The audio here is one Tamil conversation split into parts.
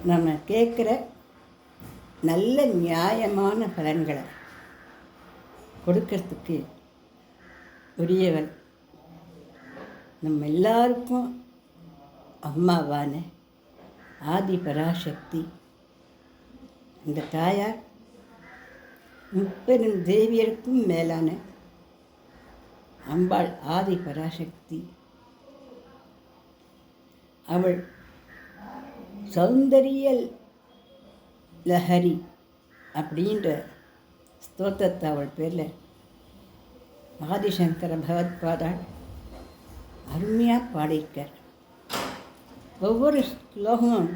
நம்ம கேட்குற நல்ல நியாயமான பலன்களை கொடுக்கறதுக்கு உரியவன் நம்ம எல்லாருக்கும் அம்மாவான ஆதி பராசக்தி. இந்த தாயார் முப்பெரும் தேவியருக்கும் மேலான அம்பாள் ஆதி பராசக்தி. அவள் சௌந்தரிய லஹரி அப்படின்ற ஸ்தோத்திரத்தை அவள் பேரில் ஆதிசங்கர பகவத்பாதாள் அருமையாக பாடியிருக்கார். ஒவ்வொரு ஸ்லோகமும்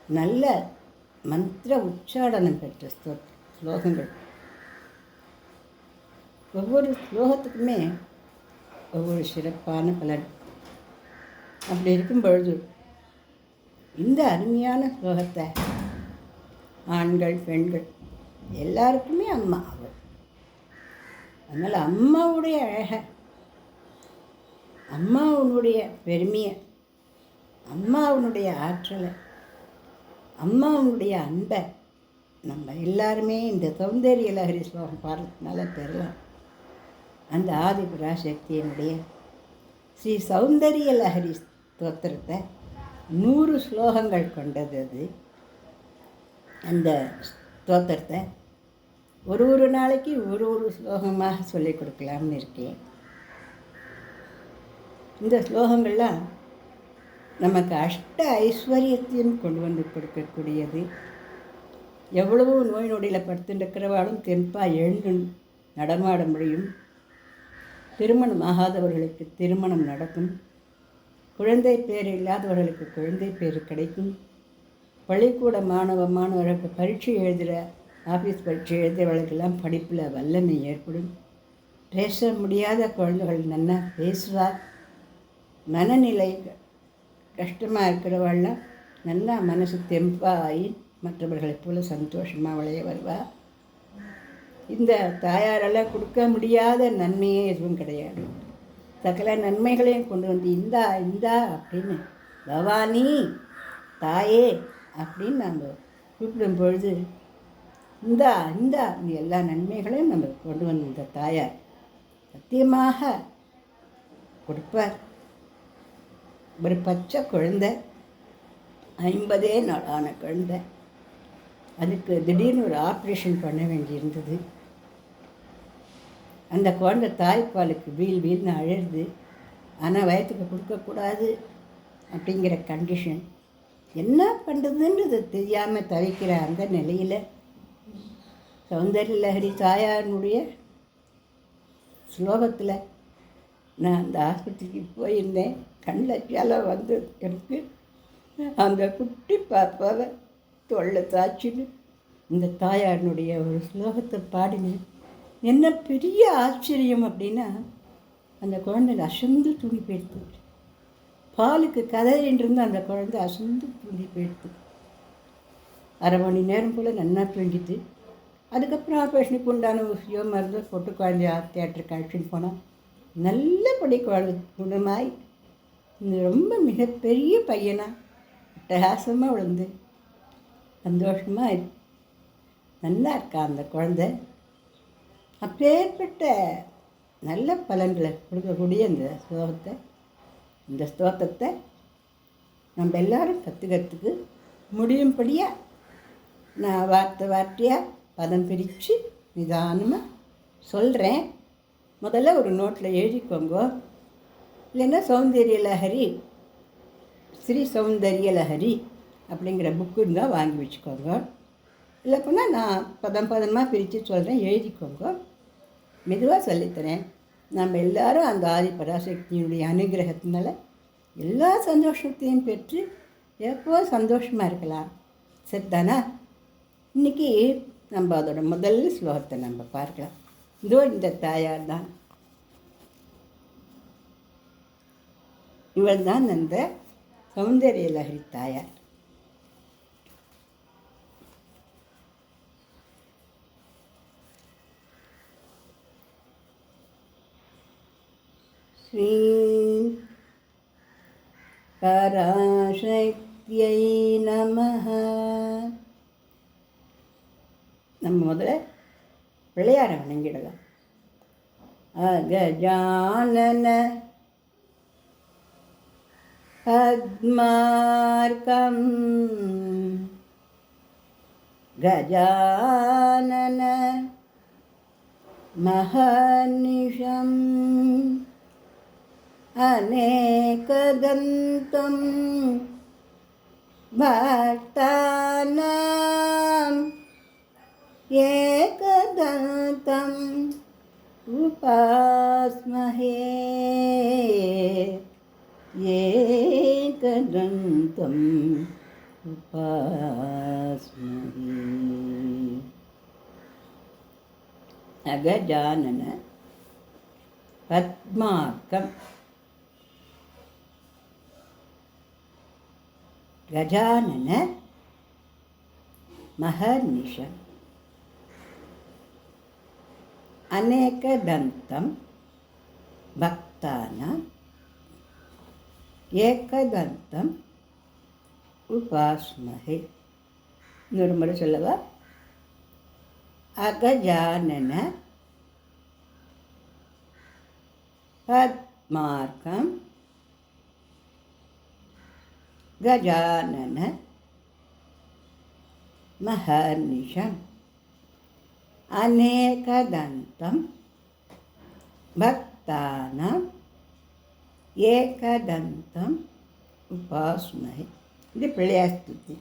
நல்ல மந்திர உச்சாடனம் பெற்ற ஸ்லோகங்கள். ஒவ்வொரு ஸ்லோகத்துக்குமே ஒவ்வொரு சிறப்பான பலன். அப்படி இருக்கும் பொழுது இந்த அருமையான ஸ்லோகத்தை ஆண்கள் பெண்கள் எல்லாருக்குமே அம்மா அவள். அதனால் அம்மாவுடைய அழகை, அம்மாவுடைய பெருமையை, அம்மாவுடைய ஆற்றலை, அம்மாவுடைய அன்பை நம்ம எல்லாருமே இந்த சௌந்தரிய லஹரி ஸ்லோகம் பாடுறதுனால பெறலாம். அந்த ஆதி பராசக்தியினுடைய ஸ்ரீ சௌந்தரிய லஹரி ஸ்தோத்திரத்தை 100 ஸ்லோகங்கள் கொண்டது. அது அந்த ஸ்தோத்திரத்தை ஒரு நாளைக்கு ஒரு ஸ்லோகமாக சொல்லிக் கொடுக்கலாம்னு இருக்கேன். இந்த ஸ்லோகங்கள்லாம் நமக்கு அஷ்ட ஐஸ்வர்யத்தையும் கொண்டு வந்து கொடுக்கக்கூடியது. எவ்வளவோ நோய் நொடியில் படுத்துருக்கிறவாலும் தென்பாக எழுந்து நடமாட முடியும். திருமணம் ஆகாதவர்களுக்கு திருமணம் நடக்கும். குழந்தை பேர் இல்லாதவர்களுக்கு குழந்தை பேர் கிடைக்கும். பள்ளிக்கூட மாணவர்களுக்கு பரீட்சை எழுதுகிற ஆஃபீஸ் பரீட்சை எழுதுகிறவர்களுக்கெல்லாம் படிப்பில் வல்லமை ஏற்படும். பேச முடியாத குழந்தைகள் நல்லா பேசுவார். மனநிலை கஷ்டமாக இருக்கிறவள்லாம் நல்லா மனசு தெம்பாகி மற்றவர்களைப் போல சந்தோஷமாக விளைய வருவார். இந்த தாயாரெல்லாம் கொடுக்க முடியாத நன்மையே எதுவும் கிடையாது. சகல நன்மைகளையும் கொண்டு வந்து இந்தா அப்படின்னு பவானி தாயே அப்படின்னு நம்ம கூப்பிடும் பொழுது இந்தா எல்லா நன்மைகளையும் நம்ம கொண்டு வந்து இந்த தாயார் சத்தியமாக கொடுப்பார். ஒரு பச்சை குழந்தை, 50 நாள் ஆன குழந்தை, அதுக்கு திடீர்னு ஒரு ஆப்ரேஷன் பண்ண வேண்டியிருந்தது. அந்த குழந்தை தாய்ப்பாலுக்கு வீல்னு அழுது. ஆனால் வயத்துக்கு கொடுக்கக்கூடாது அப்படிங்கிற கண்டிஷன். என்ன பண்ணுறதுன்றது தெரியாமல் தவிக்கிற அந்த நிலையில் சௌந்தரிய லஹரி தாயாருடைய ஸ்லோகத்தில் நான் அந்த ஆஸ்பத்திரிக்கு போயிருந்தேன். கண்ணில் வந்து எனக்கு அந்த குட்டி பாப்பாவை தொல்லை தாச்சின்னு இந்த தாயாருடைய ஒரு ஸ்லோகத்தை பாடினேன். என்ன பெரிய ஆச்சரியம் அப்படின்னா, அந்த குழந்தை அசந்து தூங்கி போயிடுத்து. பாலுக்கு கதையின்றிருந்து அந்த குழந்தை அசந்து தூங்கி போயிடுத்து. 1/2 மணி நேரம் போல் நல்லா தூங்கிட்டு அதுக்கப்புறம் ஆப்ரேஷனுக்கு உண்டான ஊசியோ மருந்தோ போட்டு குழந்தைய தியேட்டருக்கு அழைச்சின்னு போனால் நல்லபடி குழந்தை குணமாய் ரொம்ப மிகப்பெரிய பையனாக அட்டகாசமாக விழுந்து சந்தோஷமாக நல்லா இருக்கா அந்த குழந்தை. அப்பேற்பட்ட நல்ல பலன்களை கொடுக்கக்கூடிய இந்த ஸ்தோத்திரத்தை நம்ம எல்லாரும் கற்றுக்கிறதுக்கு முடியும்படியாக நான் வார்த்தையாக பதம் பிரித்து நிதானமாக சொல்கிறேன். முதல்ல ஒரு நோட்டில் எழுதிக்கோங்க. இல்லைன்னா சௌந்தரிய லஹரி, ஸ்ரீ சௌந்தரிய லஹரி அப்படிங்கிற புக்கு இருந்தால் வாங்கி வச்சுக்கோங்க. இல்லை போனால் நான் பதமாக பிரித்து சொல்கிறேன், எழுதிக்கோங்க. மெதுவாக சொல்லித்தரேன். நம்ம எல்லோரும் அந்த ஆதி பராசக்தியினுடைய அனுகிரகத்தினால எல்லா சந்தோஷத்தையும் பெற்று எப்போ சந்தோஷமாக இருக்கலாம். சரிதானா? இன்றைக்கி நம்ம அதோட முதல் ஸ்லோகத்தை நம்ம பார்க்கலாம். இதோ இந்த தாயார் தான். இவள் தான் அந்த சௌந்தரிய லஹரி தாயார். ஸ்ரீ பராசக்தி நமः. நம்ம முதல்ல பிள்ளையாரை வணங்கிடலாம். அகஜானன பத்மார்க்கம் கஜானன மஹர்நிஷம் அநேகதந்தம் பக்தானாம் ஏகதந்தம் உபாஸ்மஹே. ஏகதந்தம் உபாஸ்மஹே. அகஜானன பத்மார்க்கம் கஜானன மஹர்நிஷம் அநேகதந்தம் பக்தானாம் ஏகதந்தம் உபாஸ்மஹே. இன்னொரு முறை சொல்லவா? அகஜானன பத்மார்க்கம் கஜானன மஹர்நிஷம் அநேகதந்தம் பக்தானாம் ஏகதந்தம் உபாஸ்மஹே. இது பிள்ளையார் ஸ்துதி.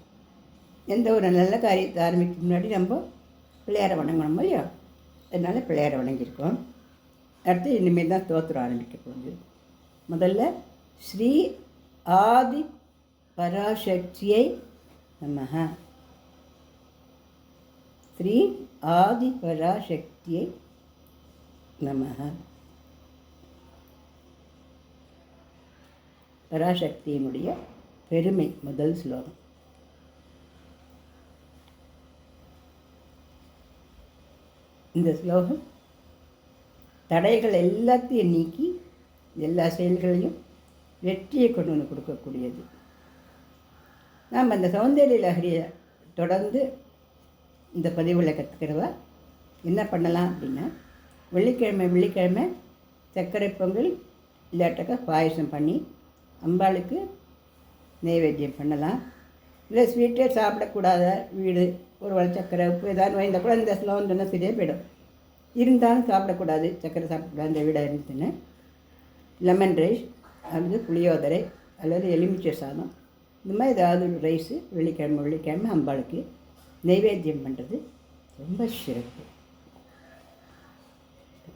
எந்த ஒரு நல்ல காரியத்தை ஆரம்பிக்க முன்னாடி நம்ம பிள்ளையாரை வணங்கணும் இல்லையா? அதனால் பிள்ளையாரை வணங்கியிருக்கோம். அடுத்து இனிமேல் தான் ஸ்தோத்திரம் ஆரம்பிக்க போகுது. முதல்ல ஸ்ரீ ஆதி பராசக்தியை நமஹ. ஸ்ரீ ஆதி பராசக்தியை நமஹ. பராசக்தியினுடைய பெருமை முதல் ஸ்லோகம். இந்த ஸ்லோகம் தடைகள் எல்லாத்தையும் நீக்கி எல்லா செயல்களையும் வெற்றியை கொண்டு வந்து கொடுக்கக்கூடியது. நாம் அந்த சௌந்தரிய லஹரியை தொடர்ந்து இந்த பதிவில் கற்றுக்கிறவா என்ன பண்ணலாம் அப்படின்னா, வெள்ளிக்கிழமை சர்க்கரை பொங்கல் இல்லாட்டக்க பாயசம் பண்ணி அம்பாளுக்கு நைவேத்தியம் பண்ணலாம். இல்லை ஸ்வீட்டே சாப்பிடக்கூடாத வீடு, ஒரு வேளை சர்க்கரை உப்பு ஏதாவது வாய்ந்தால் கூட இந்த ஸ்லோகம் சொன்னால் சரியாக போயிடும். இருந்தாலும் சாப்பிடக்கூடாது, சர்க்கரை சாப்பிடக்கூடாது அந்த வீடாக இருந்துச்சுன்னு லெமன் ரைஸ் அல்லது புளியோதரை அல்லது எலுமிச்சை சாதம், இந்த மாதிரி ஏதாவது ஒரு ரைஸு வெள்ளிக்கிழமை அம்பாளுக்கு நைவேத்தியம் பண்ணுறது ரொம்ப சிறப்பு.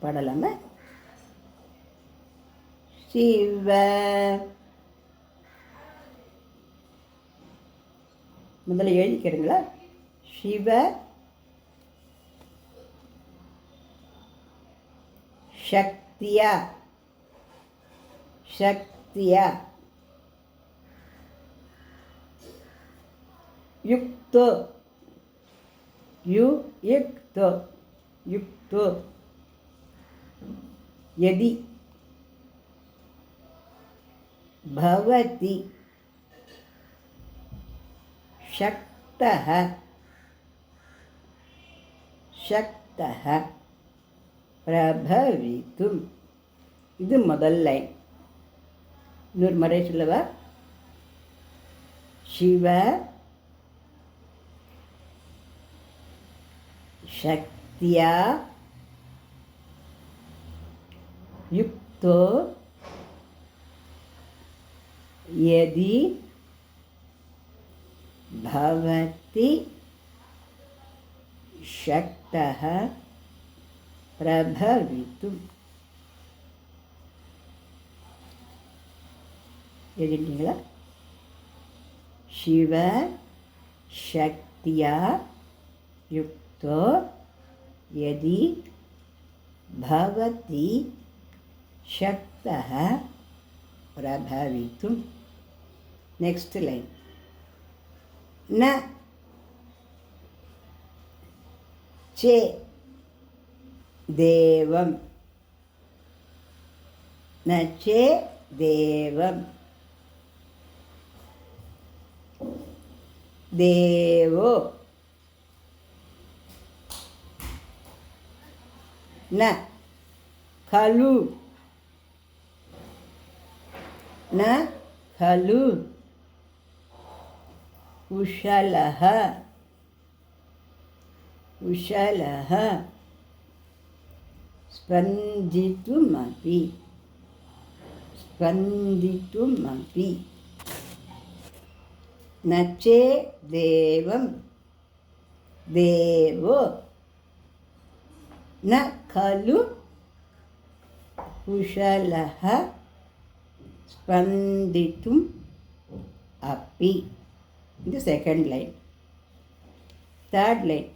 பாடலாமா? சிவ முதல்ல எழுதிக்கிறீங்களா? சிவ சக்தியா யுக்தோ யுக்தோ யதி பவதி சக்தஹ பிரபவித்தும். இது முதல் லைன். இன்னொரு முறை சொல்லவா? சிவ சக்தியா யுக்தோ யதி பவதி சக்தஹ பிரபவித்தும். எழுதிட்டீங்களா? சிவ சக்தியா யுக்தோ யதி பவதி சக்தஹ பிரபவித்தும். Next line. ந சே தேவம் ந சே தேவம் देवो न खलु न खलु कुशलः कुशलः स्पन्दितुमपि स्पन्दितुमपि न चेदेवं देवो न खलु कुशलः स्पन्दितुम् अपि. The second line. Third line.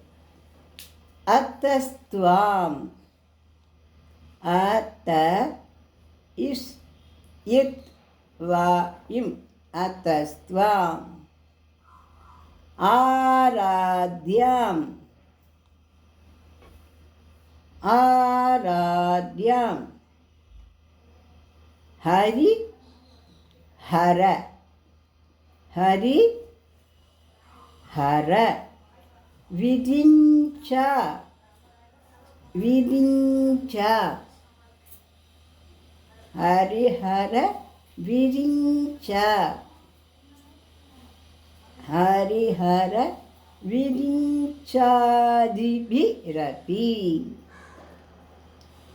अतस्त्वाम् अत इस् इत् वा इम् अतस्त्वाम् आराध्याम् आराध्याम् हरि हर हरि हर विरिञ्च विरिञ्च हरिहर विरिञ्च हरिहर विरिञ्चादिभिरपि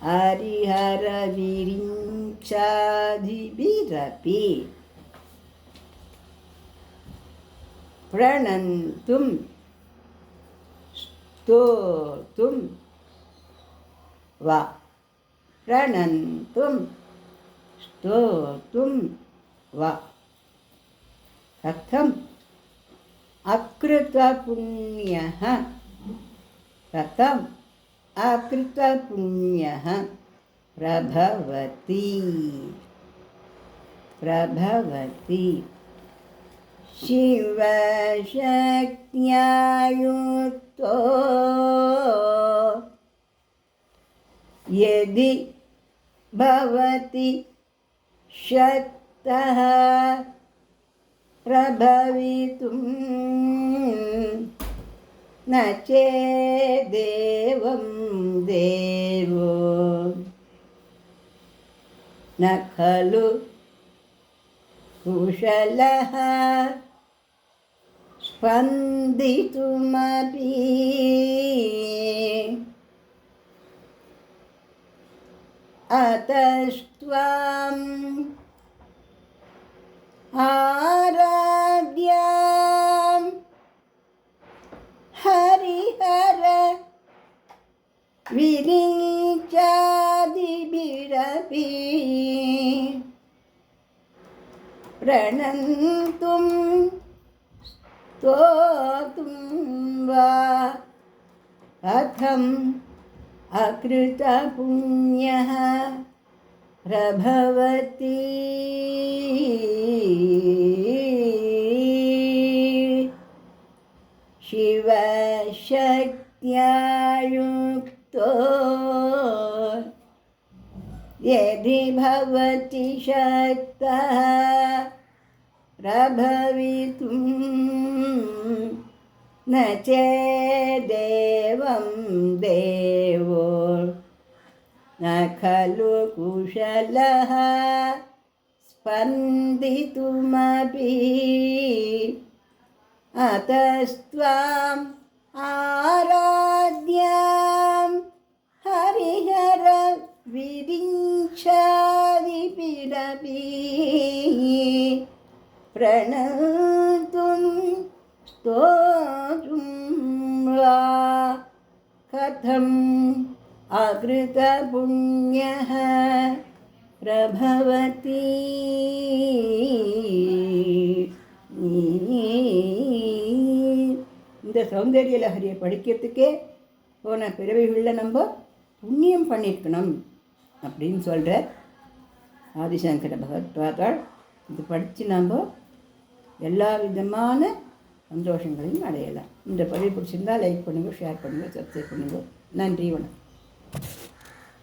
हरिहर विरिञ्चादिभिरपि प्रणन्तुं स्तोतुं वा प्रणन्तुं स्तोतुं वा कथम् अकृतपुण्यः कथम् अकृतपुण्यः प्रभवति प्रभवति शिवशक्त्या युक्तो यदि भवति शक्तः प्रभवितुं न चेदेवं देवो न खलु कुशलः स्पन्दितुमपि अतस्त्वाम् आराध्याम् हरिहर विरिञ्चादिभिरपि प्रणन्तुं स्तोतुं वा कथम् अकृतपुण्यः प्रभवति शिवशक्त्या युक्तो यदि भवति शक्तः प्रभवितुं न चेदेवं देवो न खलु कुशलः स्पन्दितुमपि अतस्त्वाम् आराध्यां हरिहर विरिञ्चादिभिरपि प्रणन्तुं स्तोतुं वा कथम् अकृतपुण्यः प्रभवति. இந்த சௌந்தரிய லஹரியை படிக்கிறதுக்கே போன பிறவிகளில் நம்ம புண்ணியம் பண்ணியிருக்கணும் அப்படின்னு சொல்கிற ஆதிசங்கர பகவத்பாதாள். இது படித்து நம்ம எல்லா விதமான சந்தோஷங்களையும் அடையலாம். இந்த பதிவு பிடிச்சிருந்தால் லைக் பண்ணுங்கள், ஷேர் பண்ணுங்கள், சப்ஸ்கிரைப் பண்ணுங்கள். நன்றி, வணக்கம்.